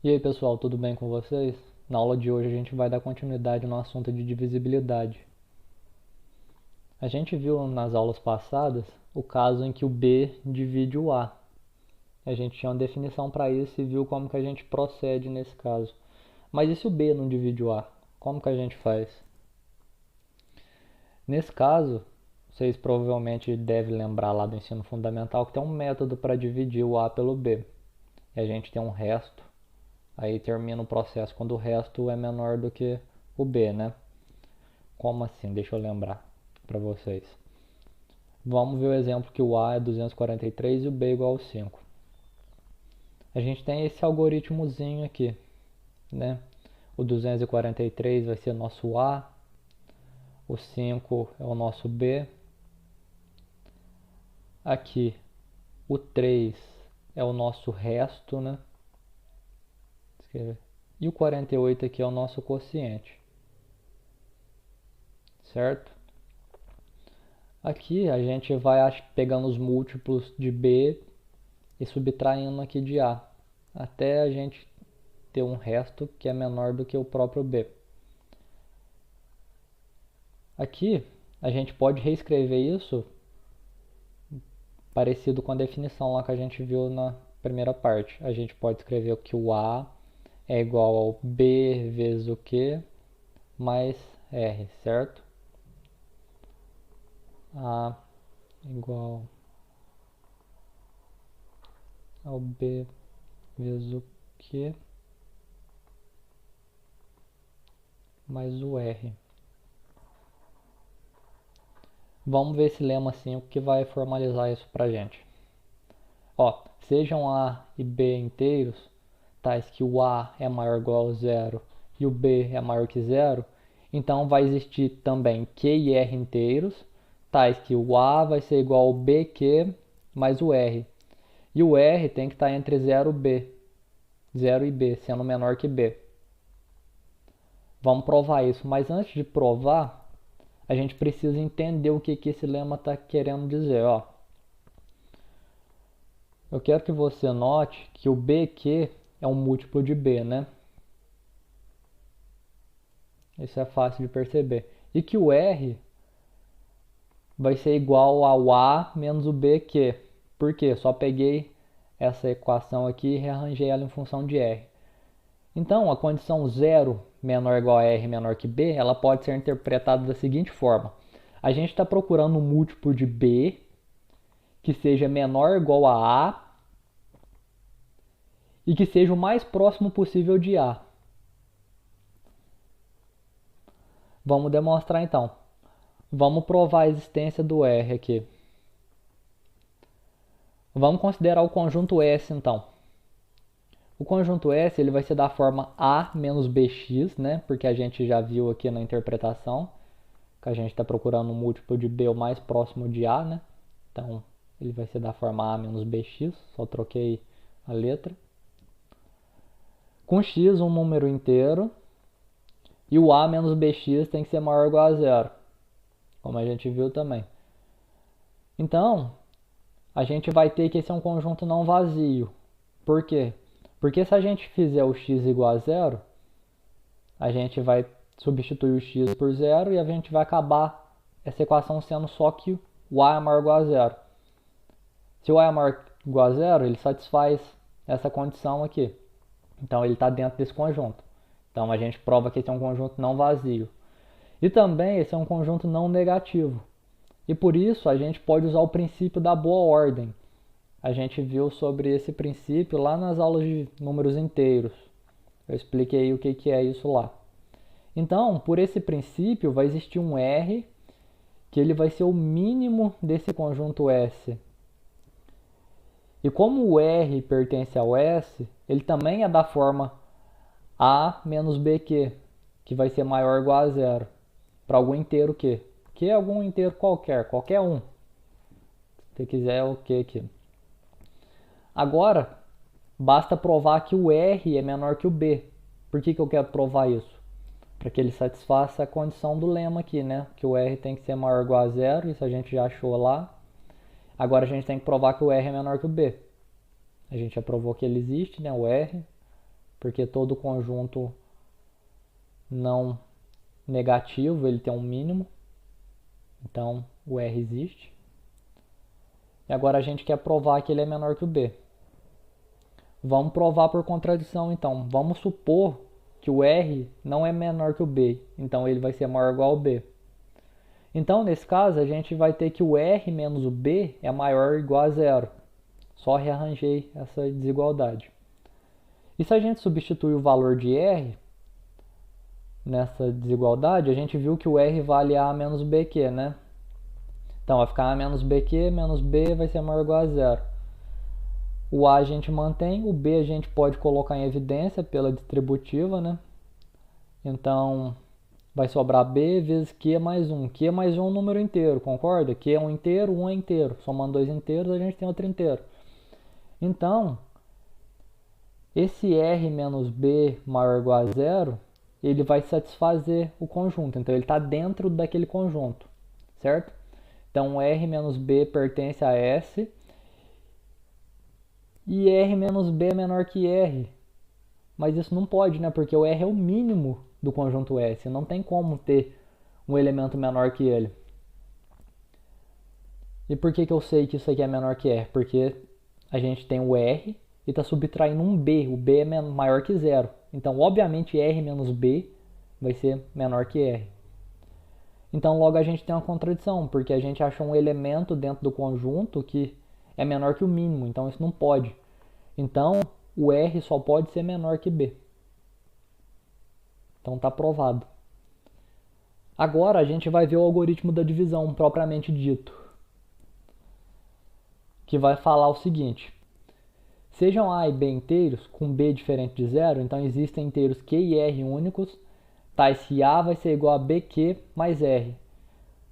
E aí pessoal, tudo bem com vocês? Na aula de hoje a gente vai dar continuidade no assunto de divisibilidade. A gente viu nas aulas passadas o caso em que o B divide o A. A gente tinha uma definição para isso e viu como que a gente procede nesse caso. Mas e se o B não divide o A? Como que a gente faz? Nesse caso, vocês provavelmente devem lembrar lá do ensino fundamental que tem um método para dividir o A pelo B. E a gente tem um resto. Aí termina o processo quando o resto é menor do que o B, né? Como assim? Deixa eu lembrar para vocês. Vamos ver o exemplo que o A é 243 e o B é igual a 5. A gente tem esse algoritmozinho aqui, né? O 243 vai ser nosso A, o 5 é o nosso B. Aqui, o 3 é o nosso resto, né? E o 48 aqui é o nosso quociente, certo? Aqui a gente vai pegando os múltiplos de B e subtraindo aqui de A, até a gente ter um resto que é menor do que o próprio B. Aqui a gente pode reescrever isso parecido com a definição lá que a gente viu na primeira parte. A gente pode escrever que o A é igual ao B vezes o Q mais R, certo? A igual ao B vezes o Q mais o R. Vamos ver esse lema 5 que vai formalizar isso pra gente. Ó, sejam A e B inteiros, tais que o A é maior ou igual a zero e o B é maior que zero, então vai existir também Q e R inteiros, tais que o A vai ser igual ao BQ mais o R. E o R tem que estar entre 0 e B, sendo menor que B. Vamos provar isso, mas antes de provar, a gente precisa entender o que esse lema está querendo dizer. Ó. Eu quero que você note que o BQ é um múltiplo de B, né? Isso é fácil de perceber. E que o R vai ser igual ao A menos o BQ. Por quê? Só peguei essa equação aqui e rearranjei ela em função de R. Então, a condição 0 menor ou igual a R menor que B, ela pode ser interpretada da seguinte forma. A gente está procurando um múltiplo de B que seja menor ou igual a A e que seja o mais próximo possível de A. Vamos demonstrar então. Vamos provar a existência do R aqui. Vamos considerar o conjunto S então. O conjunto S ele vai ser da forma A menos BX, né? Porque a gente já viu aqui na interpretação que a gente está procurando um múltiplo de B o mais próximo de A, né? Então ele vai ser da forma A menos BX, só troquei a letra. Com x um número inteiro e o A menos BX tem que ser maior ou igual a zero, como a gente viu também. Então, a gente vai ter que esse é um conjunto não vazio. Por quê? Porque se a gente fizer o x igual a zero, a gente vai substituir o x por zero e a gente vai acabar essa equação sendo só que o a é maior ou igual a zero. Se o a é maior ou igual a zero, ele satisfaz essa condição aqui. Então ele está dentro desse conjunto. Então a gente prova que esse é um conjunto não vazio. E também esse é um conjunto não negativo. E por isso a gente pode usar o princípio da boa ordem. A gente viu sobre esse princípio lá nas aulas de números inteiros. Eu expliquei o que é isso lá. Então, por esse princípio, vai existir um R que ele vai ser o mínimo desse conjunto S. E como o R pertence ao S, ele também é da forma A menos BQ, que vai ser maior ou igual a zero, para algum inteiro Q. Q é algum inteiro qualquer um. Se você quiser o Q aqui. Agora, basta provar que o R é menor que o B. Por que eu quero provar isso? Para que ele satisfaça a condição do lema aqui, né? Que o R tem que ser maior ou igual a zero, isso a gente já achou lá. Agora a gente tem que provar que o R é menor que o B. A gente já provou que ele existe, né? O R. porque todo conjunto não negativo ele tem um mínimo, então o R existe. E agora a gente quer provar que ele é menor que o B. Vamos provar por contradição então. Vamos supor que o R não é menor que o B, então ele vai ser maior ou igual ao B. Então, nesse caso, a gente vai ter que o R menos o B é maior ou igual a zero. Só rearranjei essa desigualdade. E se a gente substituir o valor de R nessa desigualdade, a gente viu que o R vale A menos BQ, né? Então, vai ficar A menos BQ menos B vai ser maior ou igual a zero. O A a gente mantém, o B a gente pode colocar em evidência pela distributiva, né? Então, vai sobrar B vezes Q mais 1. Q mais 1 é um número inteiro, concorda? Q é um inteiro, 1 é inteiro. Somando dois inteiros, a gente tem outro inteiro. Então, esse R menos B maior ou igual a zero, ele vai satisfazer o conjunto. Então, ele está dentro daquele conjunto, certo? Então, R menos B pertence a S. E R menos B é menor que R. Mas isso não pode, né? Porque o R é o mínimo do conjunto S. Não tem como ter um elemento menor que ele. E por que eu sei que isso aqui é menor que R? Porque a gente tem o R e está subtraindo um B. O B é maior que zero. Então, obviamente, R menos B vai ser menor que R. Então, logo a gente tem uma contradição, porque a gente achou um elemento dentro do conjunto que é menor que o mínimo. Então, isso não pode. Então, o R só pode ser menor que B. Então, está provado. Agora, a gente vai ver o algoritmo da divisão propriamente dito, que vai falar o seguinte. Sejam A e B inteiros, com B diferente de zero, então existem inteiros Q e R únicos, tais que A vai ser igual a BQ mais R,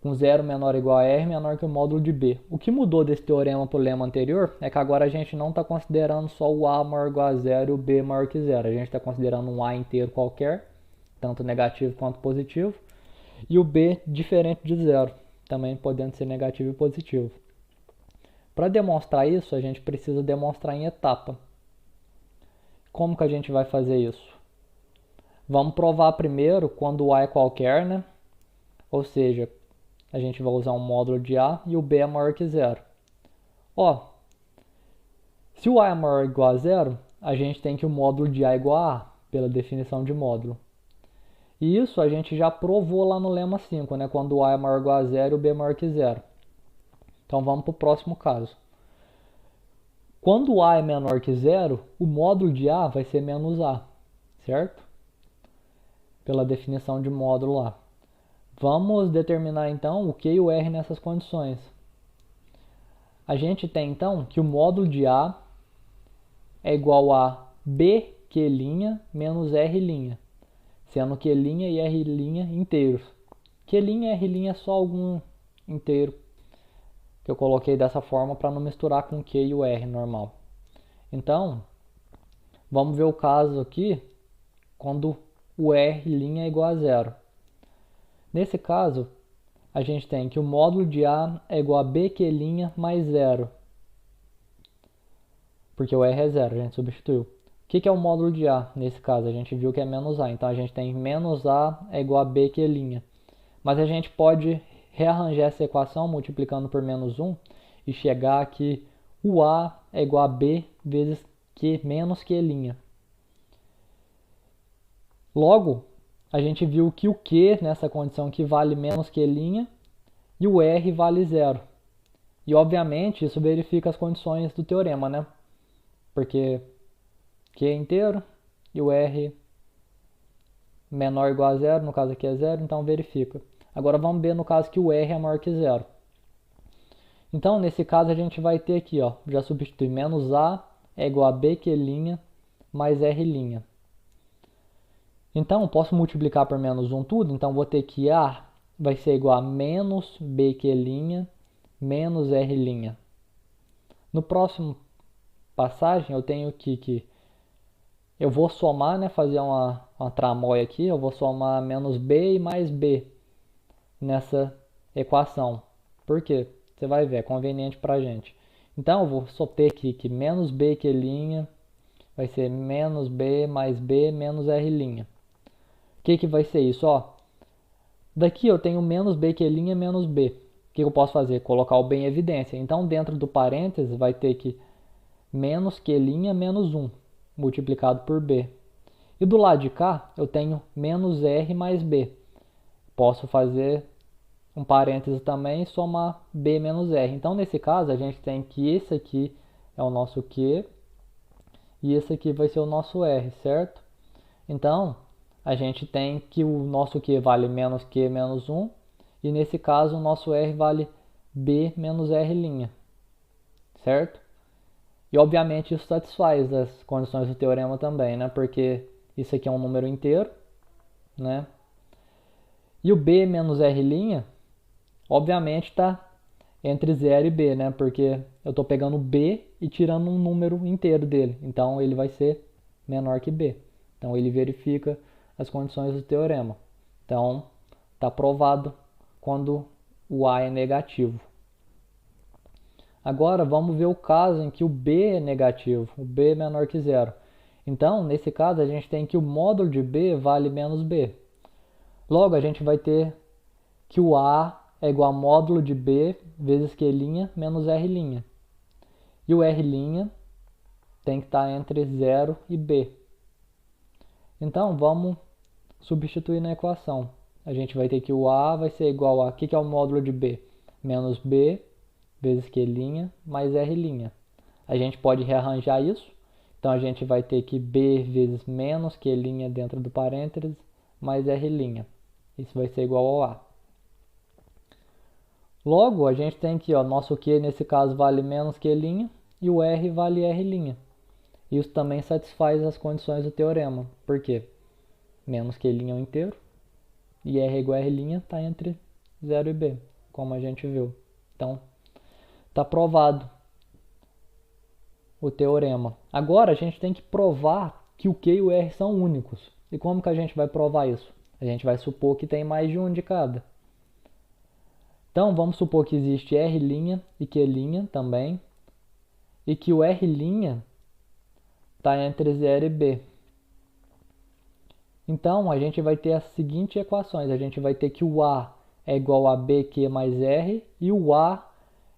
com 0 menor ou igual a R menor que o módulo de B. O que mudou desse teorema para o lema anterior é que agora a gente não está considerando só o A maior ou igual a zero e o B maior que zero. A gente está considerando um A inteiro qualquer, tanto negativo quanto positivo, e o B diferente de zero, também podendo ser negativo e positivo. Para demonstrar isso, a gente precisa demonstrar em etapa. Como que a gente vai fazer isso? Vamos provar primeiro quando o A é qualquer, né? Ou seja, a gente vai usar um módulo de A e o B é maior que zero. Ó, se o A é maior ou igual a zero, a gente tem que o módulo de A é igual a A, pela definição de módulo. E isso a gente já provou lá no lema 5, né? Quando o A é maior ou igual a zero e o B é maior que zero. Então vamos para o próximo caso. Quando A é menor que zero, o módulo de A vai ser menos A, certo? Pela definição de módulo lá. Vamos determinar então o Q e o R nessas condições. A gente tem então que o módulo de A é igual a BQ' menos R', sendo Q' e R' inteiros. Q' e R' é só algum inteiro que eu coloquei dessa forma para não misturar com o Q e o R normal. Então, vamos ver o caso aqui quando o R' é igual a zero. Nesse caso, a gente tem que o módulo de A é igual a BQ' mais zero. Porque o R é zero, a gente substituiu. O que é o módulo de A? Nesse caso, a gente viu que é menos A. Então, a gente tem menos A é igual a BQ'. Mas a gente pode rearranjar essa equação multiplicando por menos 1 e chegar que o A é igual a B vezes Q menos Q'. Logo, a gente viu que o Q nessa condição aqui vale menos Q' e o R vale zero. E obviamente isso verifica as condições do teorema, né? Porque Q é inteiro e o R menor ou igual a zero, no caso aqui é zero, então verifica. Agora vamos ver no caso que o R é maior que zero. Então nesse caso a gente vai ter aqui, ó, já substitui menos A é igual a BQ' mais R'. Então posso multiplicar por menos 1 tudo, então vou ter que A vai ser igual a menos BQ' menos R'. No próximo passagem eu tenho que eu vou somar, né, fazer uma tramóia aqui, eu vou somar menos B e mais B nessa equação. Por quê? Você vai ver, é conveniente pra gente. Então eu vou só ter aqui que menos BQ' vai ser menos B mais B menos R'. O que vai ser isso? Ó, daqui eu tenho menos B que menos B. O que eu posso fazer? Colocar o B em evidência. Então, dentro do parênteses, vai ter que menos que menos 1, multiplicado por B. E do lado de cá, eu tenho menos R mais B. Posso fazer um parênteses também e somar B menos R. Então, nesse caso, a gente tem que esse aqui é o nosso Q e esse aqui vai ser o nosso R, certo? Então, a gente tem que o nosso Q vale menos Q menos 1 e nesse caso o nosso R vale B menos R', certo? E obviamente isso satisfaz as condições do teorema também, né? Porque isso aqui é um número inteiro, né? E o B menos R', obviamente está entre 0 e B, né? Porque eu estou pegando B e tirando um número inteiro dele. Então ele vai ser menor que B. Então ele verifica as condições do teorema. Então está provado quando o A é negativo. Agora vamos ver o caso em que o B é negativo, o B é menor que 0. Então, nesse caso, a gente tem que o módulo de B vale menos B. Logo, a gente vai ter que o A é igual a módulo de B vezes Q' menos R'. E o R' tem que estar entre 0 e B. Então, vamos substituir na equação. A gente vai ter que o A vai ser igual a... O que é o módulo de B? Menos B vezes Q' mais R'. A gente pode rearranjar isso. Então, a gente vai ter que B vezes menos Q' dentro do parênteses mais R'. Isso vai ser igual ao A. Logo, a gente tem que, ó, nosso Q nesse caso vale menos Q' e o R vale R'. Isso também satisfaz as condições do teorema. Por quê? Menos Q' é um inteiro e R igual a R' está entre 0 e B, como a gente viu. Então, está provado o teorema. Agora, a gente tem que provar que o Q e o R são únicos. E como que a gente vai provar isso? A gente vai supor que tem mais de um de cada. Então, vamos supor que existe R' e Q' também, e que o R' está entre 0 e B. Então, a gente vai ter as seguintes equações. A gente vai ter que o A é igual a BQ mais R e o A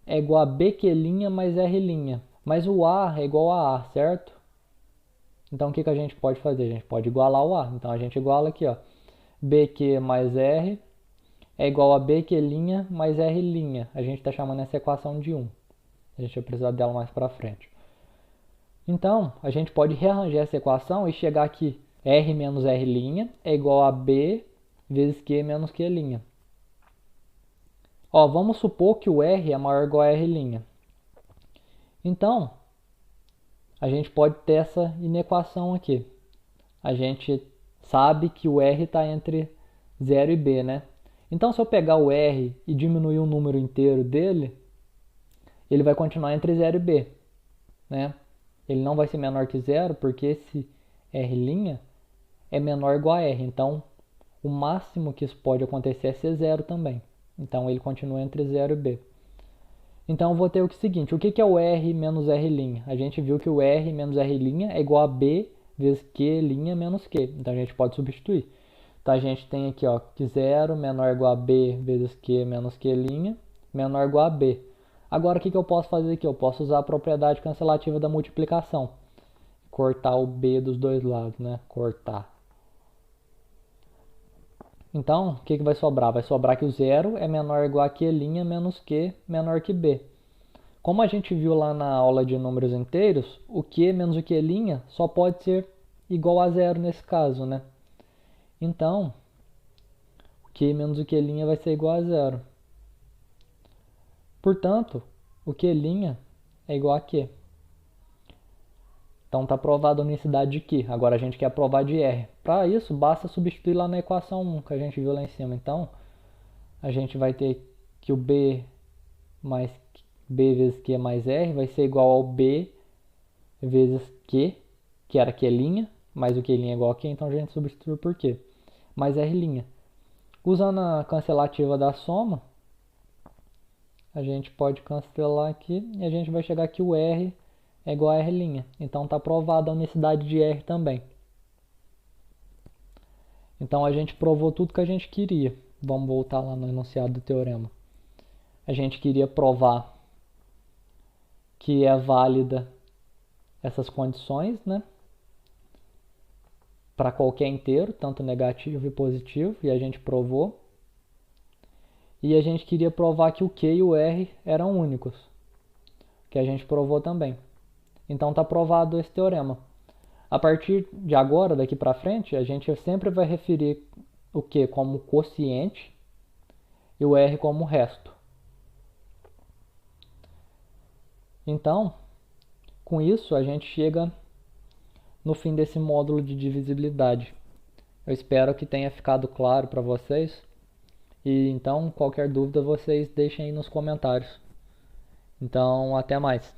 é igual a BQ' mais R'. Mas o A é igual a A, certo? Então, o que a gente pode fazer? A gente pode igualar o A. Então, a gente iguala aqui, ó. BQ mais R é igual a BQ' mais R'. A gente está chamando essa equação de 1. A gente vai precisar dela mais para frente. Então, a gente pode rearranjar essa equação e chegar aqui. R menos R' é igual a B vezes Q menos Q'. Ó, vamos supor que o R é maior ou igual a R'. Então, a gente pode ter essa inequação aqui. A gente sabe que o R está entre 0 e B, né? Então, se eu pegar o R e diminuir o número inteiro dele, ele vai continuar entre 0 e B, né? Ele não vai ser menor que 0, porque esse R' é menor ou igual a R. Então, o máximo que isso pode acontecer é ser 0 também. Então, ele continua entre 0 e B. Então, eu vou ter o seguinte, o que é o R menos R'? A gente viu que o R menos R' é igual a B vezes Q' menos Q. Então, a gente pode substituir. Então, a gente tem aqui, ó, que 0 menor ou igual a B vezes Q menos Q' menor ou igual a B. Agora, o que eu posso fazer aqui? Eu posso usar a propriedade cancelativa da multiplicação. Cortar o B dos dois lados, né? Cortar. Então, o que vai sobrar? Vai sobrar que o 0 é menor ou igual a Q' menos Q menor que B. Como a gente viu lá na aula de números inteiros, o Q menos o Q' só pode ser igual a 0 nesse caso, né? Então, o Q menos o Q' vai ser igual a 0. Portanto, o Q' é igual a Q. Então está provado a unicidade de Q. Agora a gente quer provar de R. Para isso, basta substituir lá na equação 1 que a gente viu lá em cima. Então, a gente vai ter que o B mais B vezes Q mais R vai ser igual ao B vezes Q, que era Q', mais o Q' é igual a Q, então a gente substitui por Q, mais R'. Usando a cancelativa da soma, a gente pode cancelar aqui e a gente vai chegar que o R é igual a R'. Então está provada a unicidade de R também. Então a gente provou tudo que a gente queria. Vamos voltar lá no enunciado do teorema. A gente queria provar que é válida essas condições, né? Para qualquer inteiro, tanto negativo e positivo, e a gente provou. E a gente queria provar que o Q e o R eram únicos, que a gente provou também. Então está provado esse teorema. A partir de agora, daqui para frente, a gente sempre vai referir o Q como quociente e o R como resto. Então, com isso, a gente chega no fim desse módulo de divisibilidade. Eu espero que tenha ficado claro para vocês. E então, qualquer dúvida, vocês deixem aí nos comentários. Então, até mais.